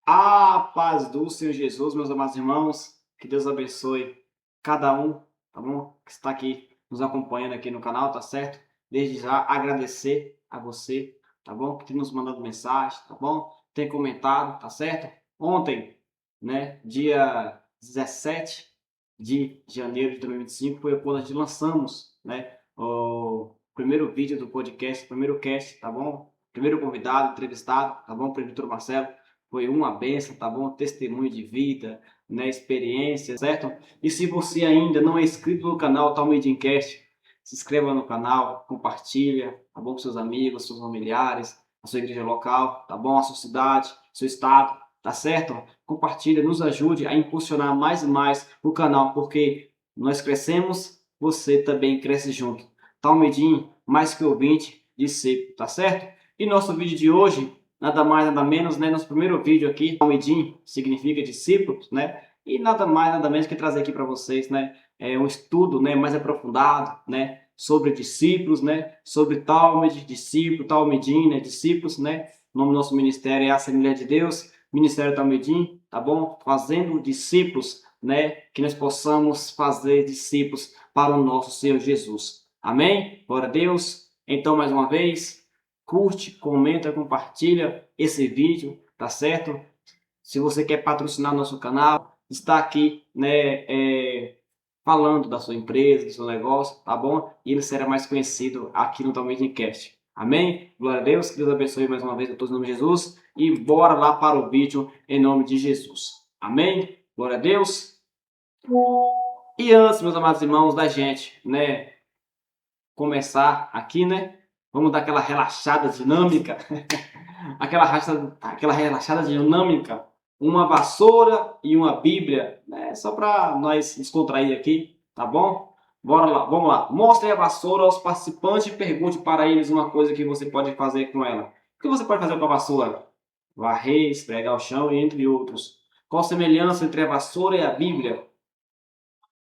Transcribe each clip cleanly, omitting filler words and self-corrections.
A paz do Senhor Jesus, meus amados irmãos, que Deus abençoe cada um, tá bom? Que está aqui nos acompanhando aqui no canal, tá certo? Desde já agradecer a você, tá bom? Que tem nos mandado mensagem, tá bom? Tem comentado, tá certo? Ontem, né, dia 17 de janeiro de 2025, foi quando a gente lançamos, né, o primeiro vídeo do podcast, o primeiro cast, tá bom? Primeiro convidado, entrevistado, tá bom? O presbítero Marcelo. Foi uma benção, tá bom? Testemunho de vida, né? Experiência, certo? E se você ainda não é inscrito no canal Talmidincast, se inscreva no canal, compartilha, tá bom? Com seus amigos, seus familiares, a sua igreja local, tá bom? A sua cidade, seu estado, tá certo? Compartilha, nos ajude a impulsionar mais e mais o canal, porque nós crescemos, você também cresce junto. Talmidim, mais que ouvinte, discípulo, tá certo? E nosso vídeo de hoje, nada mais, nada menos, né? Nosso primeiro vídeo aqui, Talmidim significa discípulos, né? E nada mais, nada menos que trazer aqui para vocês, né? Um estudo, né, mais aprofundado, né? Sobre discípulos, né? Sobre Talmud, discípulo, Talmidim, né? Discípulos, né? O nome do nosso ministério é Assembleia de Deus, Ministério Talmidim, tá bom? Fazendo discípulos, né? Que nós possamos fazer discípulos para o nosso Senhor Jesus. Amém? Glória a Deus. Então, mais uma vez, curte, comenta, compartilha esse vídeo, tá certo? Se você quer patrocinar nosso canal, está aqui, né, falando da sua empresa, do seu negócio, tá bom? E ele será mais conhecido aqui no Talmidincast. Amém? Glória a Deus, que Deus abençoe mais uma vez a todos em nome de Jesus. E bora lá para o vídeo em nome de Jesus. Amém? Glória a Deus. E antes, meus amados irmãos, da gente, né, começar aqui, né? Vamos dar aquela relaxada dinâmica, aquela relaxada dinâmica, uma vassoura e uma Bíblia, né? Só para nós descontrair aqui, tá bom? Bora lá, vamos lá. Mostre a vassoura aos participantes e pergunte para eles uma coisa que você pode fazer com ela. O que você pode fazer com a vassoura? Varrer, esfregar o chão, entre outros. Qual a semelhança entre a vassoura e a Bíblia?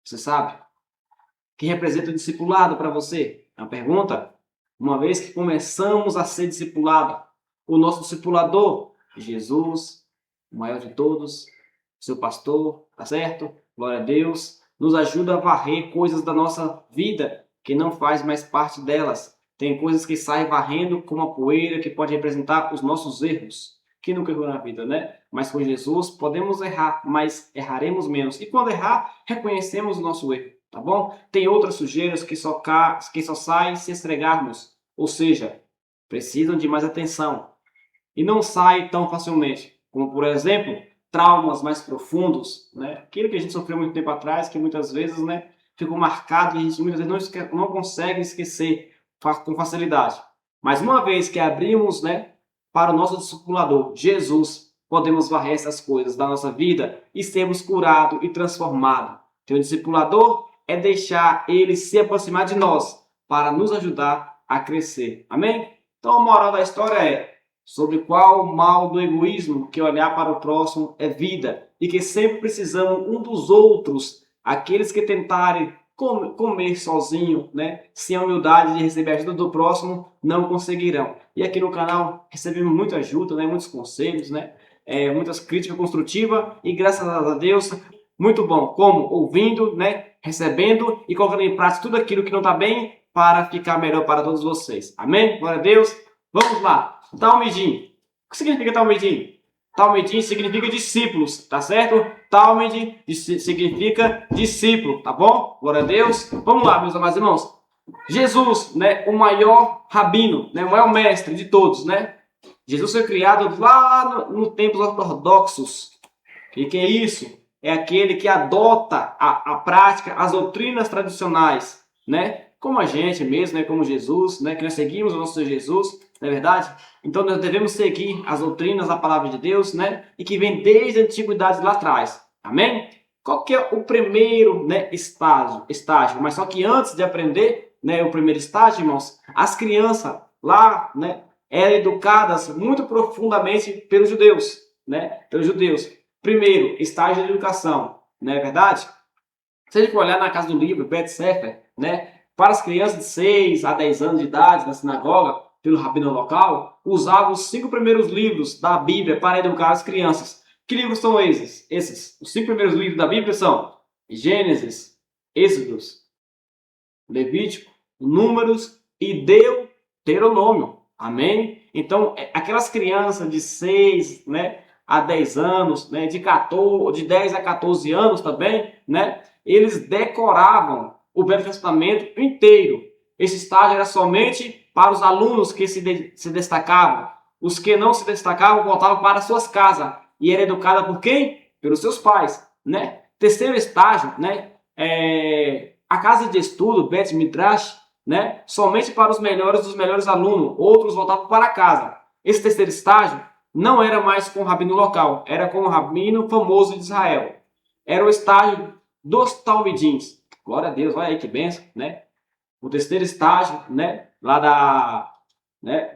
Você sabe? Que representa o discipulado para você? É uma pergunta. Uma vez que começamos a ser discipulado, o nosso discipulador, Jesus, o maior de todos, seu pastor, tá certo? Glória a Deus, nos ajuda a varrer coisas da nossa vida que não faz mais parte delas. Tem coisas que saem varrendo como a poeira que pode representar os nossos erros, que nunca errou na vida, né? Mas com Jesus podemos errar, mas erraremos menos. E quando errar, reconhecemos o nosso erro, tá bom? Tem outras sujeiras que só saem se esfregarmos, ou seja, precisam de mais atenção e não saem tão facilmente, como por exemplo, traumas mais profundos, né? Aquilo que a gente sofreu muito tempo atrás, que muitas vezes, né, ficou marcado e a gente muitas vezes não consegue esquecer com facilidade. Mas uma vez que abrimos, né, para o nosso discipulador, Jesus, podemos varrer essas coisas da nossa vida e sermos curados e transformados. Ter um discipulador é deixar ele se aproximar de nós para nos ajudar a crescer. Amém? Então a moral da história é: sobre qual o mal do egoísmo que olhar para o próximo é vida e que sempre precisamos um dos outros, aqueles que tentarem comer sozinho, né, sem a humildade de receber a ajuda do próximo, não conseguirão. E aqui no canal recebemos muita ajuda, né, muitos conselhos, né, muitas críticas construtivas e graças a Deus, muito bom, como ouvindo, né, recebendo e colocando em prática tudo aquilo que não está bem para ficar melhor para todos vocês. Amém? Glória a Deus. Vamos lá. Talmidim. O que significa Talmidim? Talmidim significa discípulos, tá certo? Talmid significa discípulo, tá bom? Glória a Deus. Vamos lá, meus amados irmãos. Jesus, né, o maior rabino, né, o maior mestre de todos, né? Jesus foi criado lá no tempos ortodoxos. O que é isso? É aquele que adota a prática, as doutrinas tradicionais, né? Como a gente mesmo, né? Como Jesus, né? Que nós seguimos o nosso Senhor Jesus, não é verdade? Então nós devemos seguir as doutrinas da palavra de Deus, né? E que vem desde a antiguidade lá atrás. Amém? Qual que é o primeiro, né, estágio? Mas só que antes de aprender, né, o primeiro estágio, irmãos, as crianças lá, né, eram educadas muito profundamente pelos judeus, né? Pelos judeus. Primeiro, estágio de educação, não é verdade? Se a gente for olhar na casa do livro, Bet Sefer, né? Para as crianças de 6 a 10 anos de idade, na sinagoga, pelo rabino local, usavam os 5 primeiros livros da Bíblia para educar as crianças. Que livros são esses? Os 5 primeiros livros da Bíblia são Gênesis, Êxodos, Levítico, Números e Deuteronômio. Amém? Então, aquelas crianças de 6, né, a 10 anos, né, de 10 a 14 anos também, né, eles decoravam o Velho Testamento inteiro. Esse estágio era somente para os alunos que se destacavam. Os que não se destacavam voltavam para suas casas e era educada por quem? Pelos seus pais, né? Terceiro estágio, né, a casa de estudo, Bet Midrash, né, somente para os melhores dos melhores alunos, outros voltavam para casa. Esse terceiro estágio não era mais com o rabino local, era com o rabino famoso de Israel. Era o estágio dos talmidins. Glória a Deus, olha aí que benção, né? O terceiro estágio, né, lá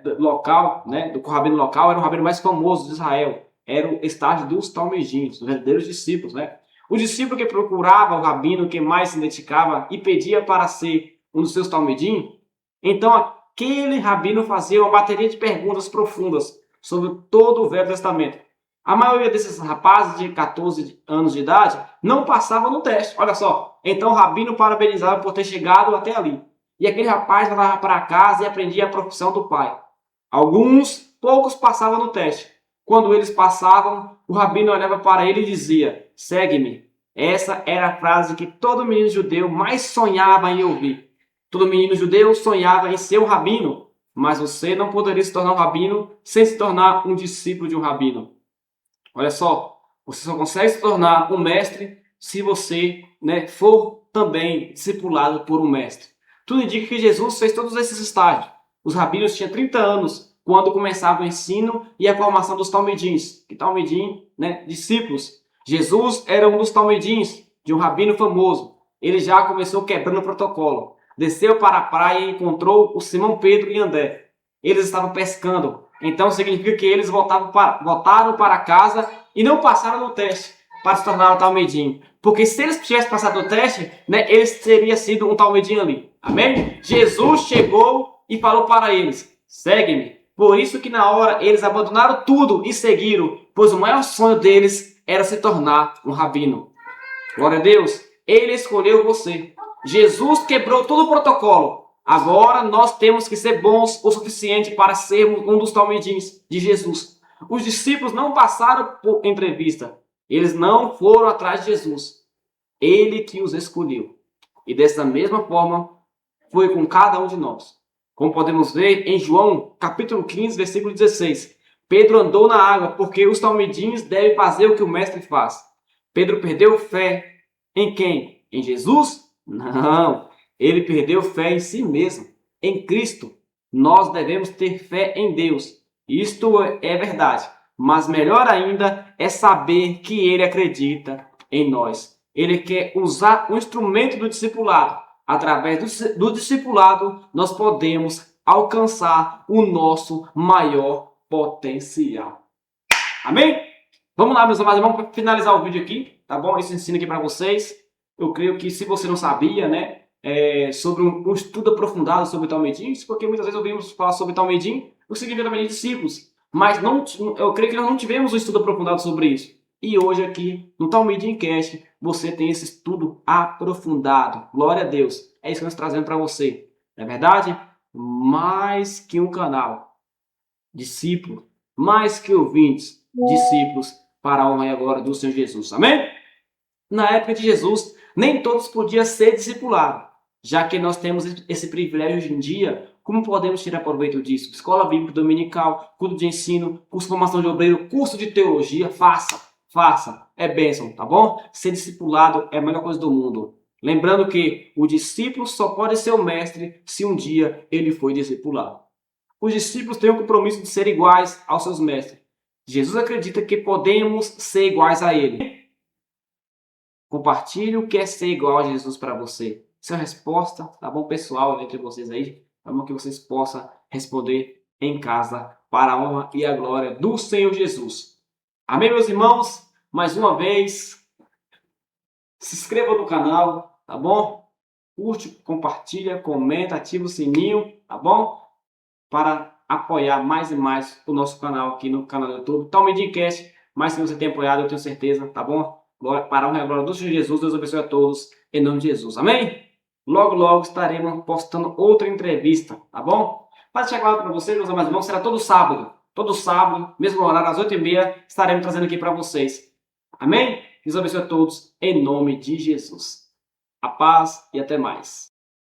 do local, né, do rabino local, era o rabino mais famoso de Israel. Era o estágio dos talmidins, dos verdadeiros discípulos, né? O discípulo que procurava o rabino que mais se identificava e pedia para ser um dos seus talmidim, então aquele rabino fazia uma bateria de perguntas profundas sobre todo o Velho Testamento. A maioria desses rapazes de 14 anos de idade não passava no teste. Olha só. Então o rabino parabenizava por ter chegado até ali. E aquele rapaz voltava para casa e aprendia a profissão do pai. Poucos passavam no teste. Quando eles passavam, o rabino olhava para ele e dizia: segue-me. Essa era a frase que todo menino judeu mais sonhava em ouvir. Todo menino judeu sonhava em ser um rabino, mas você não poderia se tornar um rabino sem se tornar um discípulo de um rabino. Olha só, você só consegue se tornar um mestre se você, né, for também discipulado por um mestre. Tudo indica que Jesus fez todos esses estágios. Os rabinos tinham 30 anos quando começava o ensino e a formação dos talmidins. Que talmidim, né, discípulos. Jesus era um dos talmidins de um rabino famoso. Ele já começou quebrando o protocolo. Desceu para a praia e encontrou o Simão Pedro e André. Eles estavam pescando. Então significa que eles voltaram para casa e não passaram no teste para se tornar um talmidim. Porque se eles tivessem passado no teste, né, eles teriam sido um talmidim ali. Amém? Jesus chegou e falou para eles: segue-me. Por isso que na hora eles abandonaram tudo e seguiram, pois o maior sonho deles era se tornar um rabino. Glória a Deus. Ele escolheu você. Jesus quebrou todo o protocolo. Agora nós temos que ser bons o suficiente para sermos um dos talmidins de Jesus. Os discípulos não passaram por entrevista. Eles não foram atrás de Jesus. Ele que os escolheu. E dessa mesma forma foi com cada um de nós. Como podemos ver em João, capítulo 15, versículo 16. Pedro andou na água porque os talmidins devem fazer o que o mestre faz. Pedro perdeu fé em quem? Em Jesus? Não. Ele perdeu fé em si mesmo, em Cristo. Nós devemos ter fé em Deus. Isto é verdade. Mas melhor ainda é saber que Ele acredita em nós. Ele quer usar o instrumento do discipulado. Através do discipulado, nós podemos alcançar o nosso maior potencial. Amém? Vamos lá, meus amados, vamos finalizar o vídeo aqui, tá bom? Esse ensino aqui para vocês. Eu creio que se você não sabia, né, sobre um estudo aprofundado sobre talmidim, porque muitas vezes ouvimos falar sobre talmidim, o que significa talmidim discípulos, mas eu creio que nós não tivemos um estudo aprofundado sobre isso. E hoje aqui no Talmidim Cast você tem esse estudo aprofundado. Glória a Deus. É isso que nós estamos trazendo para você. Não é verdade? Mais que um canal, discípulo, mais que ouvintes, discípulos, para a honra e a glória do Senhor Jesus. Amém? Na época de Jesus, nem todos podiam ser discipulados. Já que nós temos esse privilégio hoje em dia, como podemos tirar proveito disso? Escola bíblica dominical, curso de ensino, curso de formação de obreiro, curso de teologia, faça. É bênção, tá bom? Ser discipulado é a melhor coisa do mundo. Lembrando que o discípulo só pode ser o mestre se um dia ele foi discipulado. Os discípulos têm o compromisso de ser iguais aos seus mestres. Jesus acredita que podemos ser iguais a ele. Compartilhe o que é ser igual a Jesus para você. Essa é a resposta, tá bom, pessoal, entre vocês aí, tá bom, que vocês possam responder em casa para a honra e a glória do Senhor Jesus. Amém, meus irmãos? Mais uma vez, se inscreva no canal, tá bom? Curte, compartilha, comenta, ativa o sininho, tá bom? Para apoiar mais e mais o nosso canal aqui no canal do YouTube, Talmidim Cast. mas que você tem apoiado, eu tenho certeza, tá bom? Para a honra e a glória do Senhor Jesus, Deus abençoe a todos, em nome de Jesus, amém? Logo, logo estaremos postando outra entrevista, tá bom? Pode chegar para vocês, meus amados irmãos, será todo sábado, mesmo horário, às 8h30, estaremos trazendo aqui para vocês, amém? Deus abençoe a todos, em nome de Jesus. A paz e até mais.